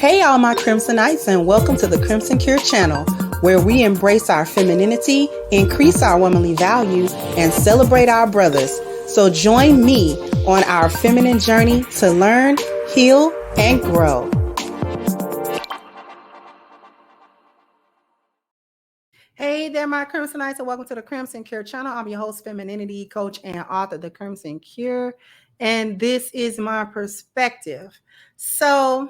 Hey, all my Crimsonites, and welcome to the Crimson Cure channel, where we embrace our femininity, increase our womanly value, and celebrate our brothers. So join me on our feminine journey to learn, heal, and grow. Hey there, my Crimsonites, and welcome to the Crimson Cure channel. I'm your host, femininity coach, and author of The Crimson Cure, and this is my perspective. So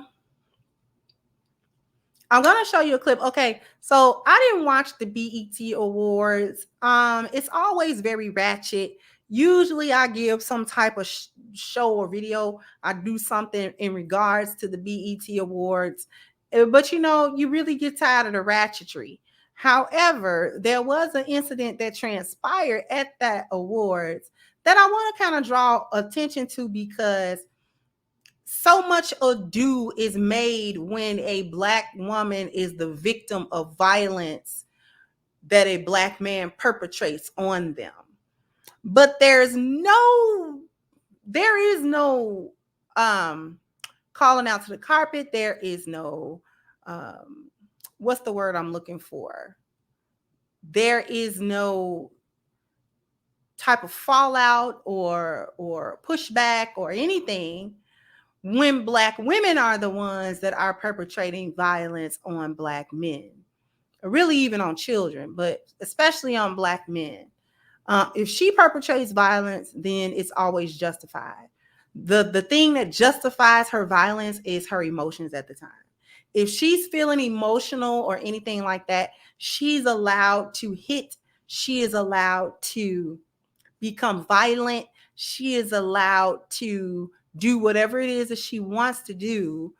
I'm going to show you a clip. Okay, so I didn't watch the BET Awards. It's always very ratchet. Usually I give some type of show or video. I do something in regards to the BET Awards. But you really get tired of the ratchetry. However, there was an incident that transpired at that awards that I want to kind of draw attention to, because so much ado is made when a Black woman is the victim of violence that a Black man perpetrates on them. But there is no calling out to the carpet. There is no what's the word I'm looking for? There is no type of fallout or pushback or anything when Black women are the ones that are perpetrating violence on Black men, or really even on children, but especially on Black men. If she perpetrates violence, then it's always justified. The thing that justifies her violence is her emotions at the time. If she's feeling emotional or anything like that, she's allowed to hit. She is allowed to become violent. She is allowed to do whatever it is that she wants to do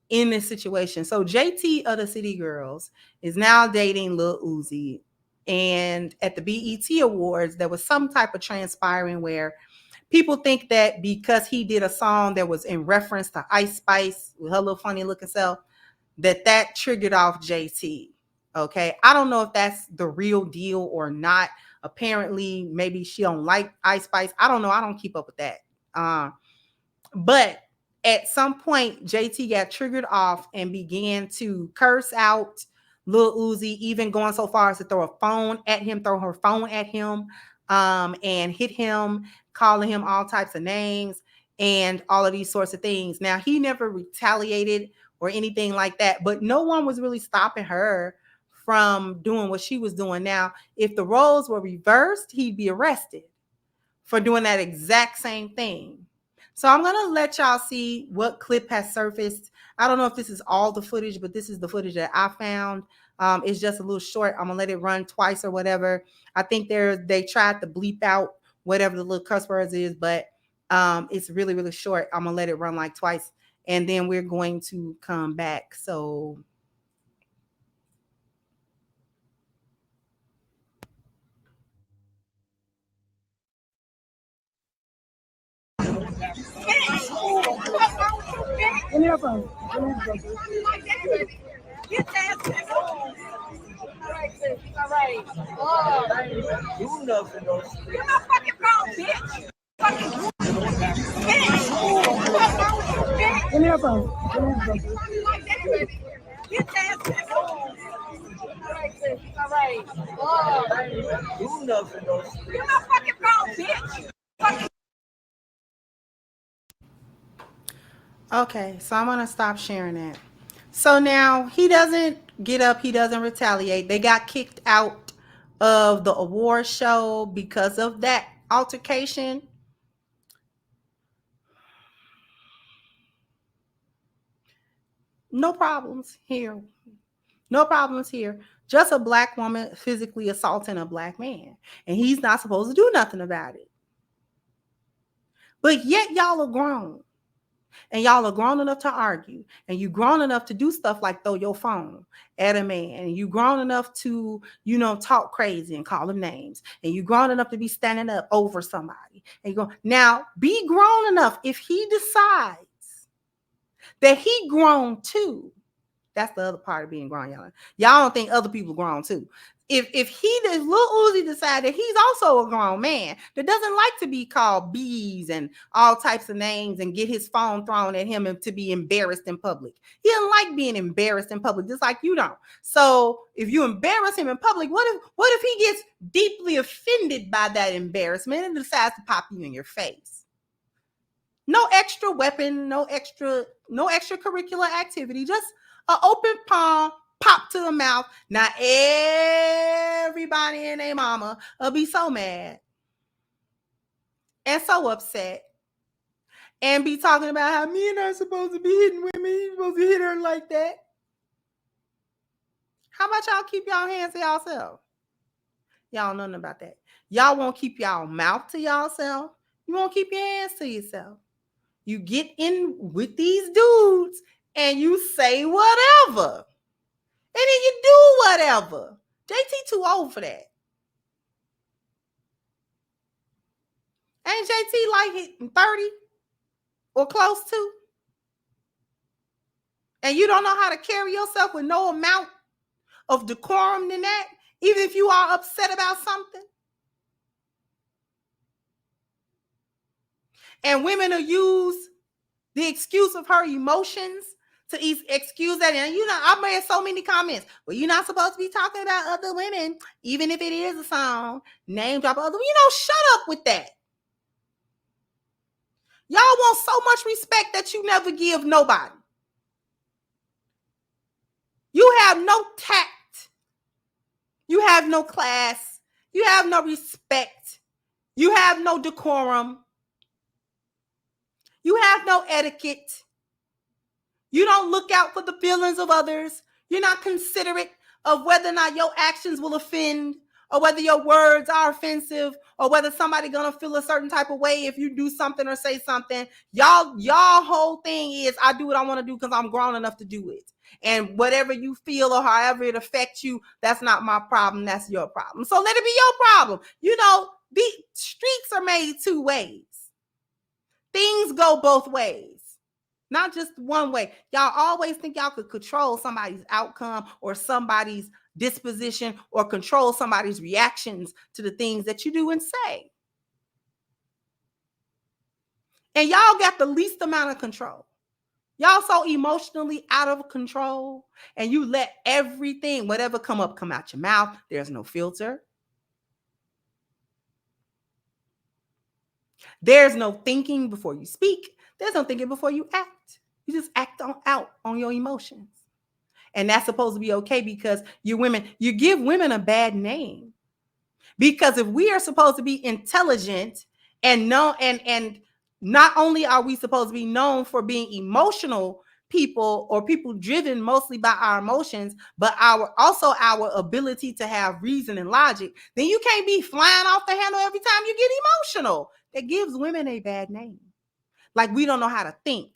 in this situation. So JT of the City Girls is now dating Lil Uzi. And at the BET Awards, there was some type of transpiring where people think that because he did a song that was in reference to Ice Spice with her little funny looking self, that triggered off JT. Okay. I don't know if that's the real deal or not. Apparently, maybe she don't like Ice Spice. I don't know. I don't keep up with that. But at some point, JT got triggered off and began to curse out Lil Uzi, even going so far as to throw her phone at him, and hit him, calling him all types of names and all of these sorts of things. Now, he never retaliated or anything like that, but no one was really stopping her from doing what she was doing. Now, if the roles were reversed, he'd be arrested for doing that exact same thing. So I'm going to let y'all see what clip has surfaced. I don't know if this is all the footage, but this is the footage that I found. It's just a little short. I'm going to let it run twice or whatever. I think they tried to bleep out whatever the little cuss words is, but it's really, really short. I'm going to let it run like twice, and then we're going to come back. So All right. Do nothing, though. You're my fucking phone, bitch. Fucking bitch. Give me your phone. Get ass. All right. Do nothing, though. You're my fucking phone, bitch. okay, so I'm going to stop sharing that. So now he doesn't get up. He doesn't retaliate. They got kicked out of the award show because of that altercation. No problems here. No problems here. Just a Black woman physically assaulting a Black man. And he's not supposed to do nothing about it. But yet y'all are grown. And y'all are grown enough to argue, and you grown enough to do stuff like throw your phone at a man, and you grown enough to, talk crazy and call them names, and you grown enough to be standing up over somebody. And you go, now be grown enough. If he decides that he grown too, that's the other part of being grown, y'all. Y'all don't think other people grown too. if Lil Uzi decided he's also a grown man that doesn't like to be called bees and all types of names and get his phone thrown at him and to be embarrassed in public. He doesn't like being embarrassed in public, just like you don't. So if you embarrass him in public, what if he gets deeply offended by that embarrassment and decides to pop you in your face? No extra weapon, no extracurricular activity, just an open palm, pop to the mouth. Now everybody and their mama will be so mad and so upset and be talking about how men are supposed to be hitting women. You're supposed to hit her like that. How about y'all keep y'all hands to yourself? Y'all don't know nothing about that. Y'all won't keep y'all mouth to yourself. You won't keep your hands to yourself. You get in with these dudes and you say whatever. And then you do whatever. JT too old for that. Ain't JT like hitting 30 or close to? And you don't know how to carry yourself with no amount of decorum than that, even if you are upset about something? And women will use the excuse of her emotions to excuse that. And I've made so many comments. Well, you're not supposed to be talking about other women, even if it is a song. Name drop other. Shut up with that. Y'all want so much respect that you never give nobody. You have no tact. You have no class. You have no respect. You have no decorum. You have no etiquette. You don't look out for the feelings of others. You're not considerate of whether or not your actions will offend, or whether your words are offensive, or whether somebody gonna feel a certain type of way if you do something or say something. Y'all whole thing is, I do what I want to do because I'm grown enough to do it. And whatever you feel or however it affects you, that's not my problem. That's your problem. So let it be your problem. The streets are made two ways. Things go both ways. Not just one way. Y'all always think y'all could control somebody's outcome or somebody's disposition or control somebody's reactions to the things that you do and say. And y'all got the least amount of control. Y'all so emotionally out of control, and you let everything, whatever come out your mouth. There's no filter. There's no thinking before you speak. There's no thinking before you act. You just act out on your emotions. And that's supposed to be okay because you give women a bad name. Because if we are supposed to be intelligent and not only are we supposed to be known for being emotional people or people driven mostly by our emotions, but our ability to have reason and logic, then you can't be flying off the handle every time you get emotional. That gives women a bad name. Like we don't know how to think,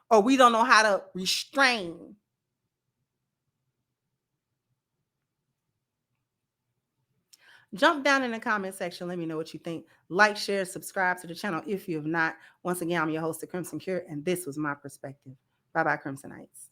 or we don't know how to restrain. Jump down in the comment section. Let me know what you think. Like, share, subscribe to the channel if you have not. Once again, I'm your host, The Crimson Cure, and this was my perspective. Bye-bye, Crimsonites.